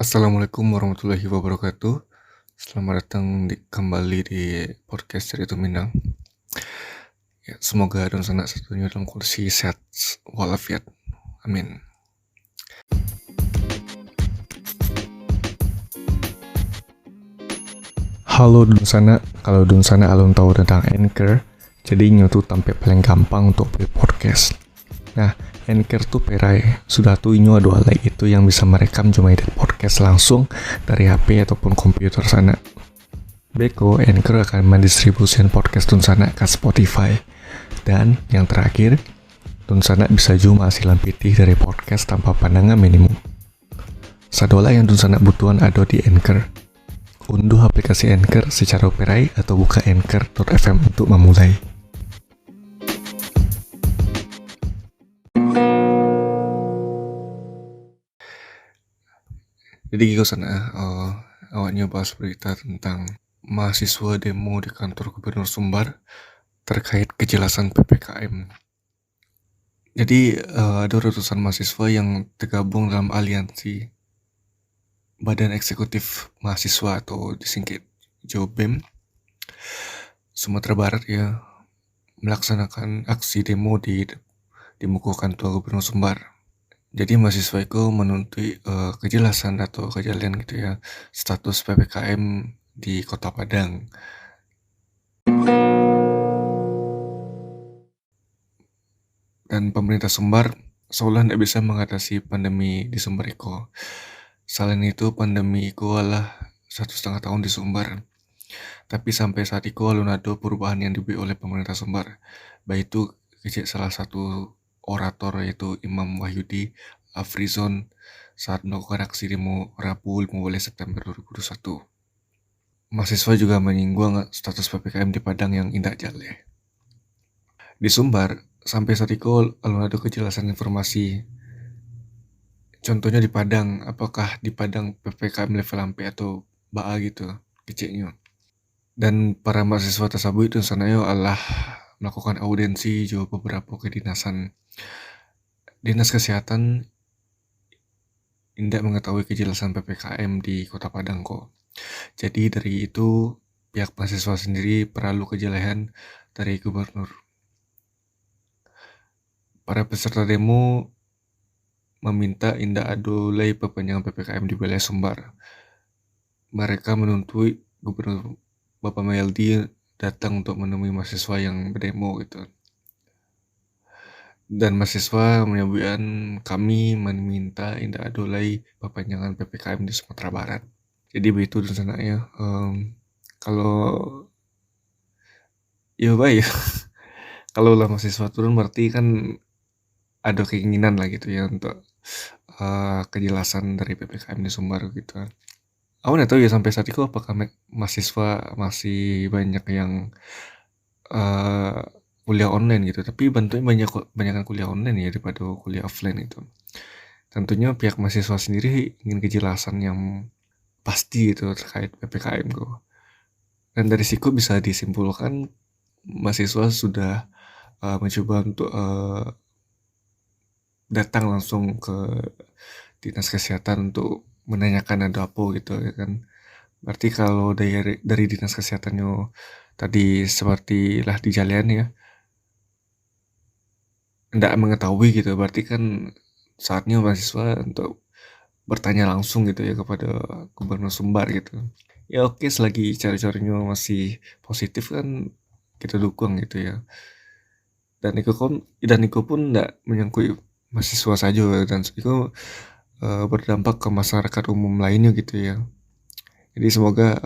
Assalamualaikum warahmatullahi wabarakatuh. Selamat datang kembali di podcast Cerita Minang. Ya, semoga dan sanak satunya dalam kondisi sehat walafiat. Amin. Halo Dunsana, kalau Dunsana alun tahu tentang Anchor, jadi tuh tampil paling gampang untuk buat podcast. Nah, Anchor tuh perai, sudah tuh inyo ada alai itu yang bisa merekam cuma edit podcast langsung dari HP ataupun komputer sana. Beko, Anchor akan mendistribusikan podcast Dunsana ke Spotify. Dan yang terakhir, Dunsana bisa cuma hasilan pitih dari podcast tanpa pandangan minimum. Sadola yang Dunsana butuhan ada di Anchor. Unduh aplikasi Anchor secara operai atau buka anchor.fm untuk memulai. Jadi gitu sana, awalnya bahas berita tentang mahasiswa demo di kantor Gubernur Sumbar terkait kejelasan PPKM. Jadi ada ratusan mahasiswa yang tergabung dalam aliansi Badan Eksekutif Mahasiswa atau disingkat JOBEM Sumatera Barat ya melaksanakan aksi demo di muka kantor Gubernur Sumbar. Jadi mahasiswa itu menuntut kejelasan atau kejelian gitu ya status PPKM di Kota Padang. Dan pemerintah Sumbar seolah tidak bisa mengatasi pandemi di Sumbar itu. Selain itu pandemi itu adalah 1,5 tahun di Sumbar. Tapi sampai saat itu belum ada perubahan yang dibuat oleh pemerintah Sumbar. Baik itu kecil salah satu orator yaitu Imam Wahyudi Afrizon saat melakukan aksi demo Rabu 15 September 2021. Mahasiswa juga menyinggung status PPKM di Padang yang indah jale. Di Sumbar, sampai saat itu belum ada kejelasan informasi. Contohnya di Padang, apakah di Padang PPKM level sampai atau BA gitu, kecilnya. Dan para mahasiswa tersebut itu sananya adalah melakukan audiensi di beberapa kedinasan. Dinas Kesehatan tidak mengetahui kejelasan PPKM di Kota Padang kok. Jadi dari itu pihak mahasiswa sendiri perlu kejelasan dari gubernur. Para peserta demo meminta indah adolai perpanjangan PPKM di wilayah Sumbar. Mereka menuntut Gubernur Bapak Mayaldi datang untuk menemui mahasiswa yang berdemo gitu. Dan mahasiswa menyebutkan kami meminta indah adolai perpanjangan PPKM di Sumatera Barat. Jadi begitu di sana ya. Kalau ya baik. Kalau lah mahasiswa turun berarti kan ada keinginan lah gitu ya untuk kejelasan dari PPKM di Sumbar gitu kan. Aku nggak tahu ya sampai saat itu apakah mahasiswa masih banyak yang kuliah online gitu, tapi banyak kuliah online ya daripada kuliah offline itu. Tentunya pihak mahasiswa sendiri ingin kejelasan yang pasti itu terkait PPKM kok. Dan dari situ bisa disimpulkan mahasiswa sudah mencoba untuk datang langsung ke dinas kesehatan untuk menanyakan ada apa gitu ya kan. Berarti kalau dari dinas kesehatannya tadi seperti lah di jalan ya tidak mengetahui gitu, berarti kan saatnya mahasiswa untuk bertanya langsung gitu ya kepada Gubernur Sumbar gitu. Ya oke, selagi cara-caranya masih positif kan kita dukung gitu ya. Dan itu pun tidak menyangkut mahasiswa saja dan itu berdampak ke masyarakat umum lainnya gitu ya. Jadi semoga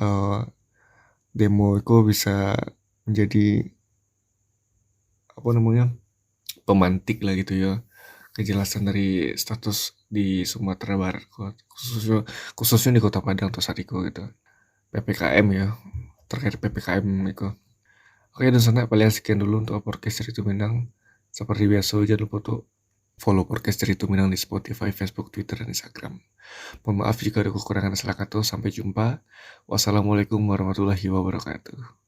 demo itu bisa menjadi pemantik lah gitu ya kejelasan dari status di Sumatera Barat khususnya di Kota Padang atau Sariko gitu. PPKM ya, terkait PPKM itu. Oke, dan sana paling sekian dulu untuk podcast Cerita Minang. Seperti biasa, jangan lupa untuk follow podcast Cerita Minang di Spotify, Facebook, Twitter, dan Instagram. Mohon maaf jika ada kekurangan salah kata. Sampai jumpa. Wassalamualaikum warahmatullahi wabarakatuh.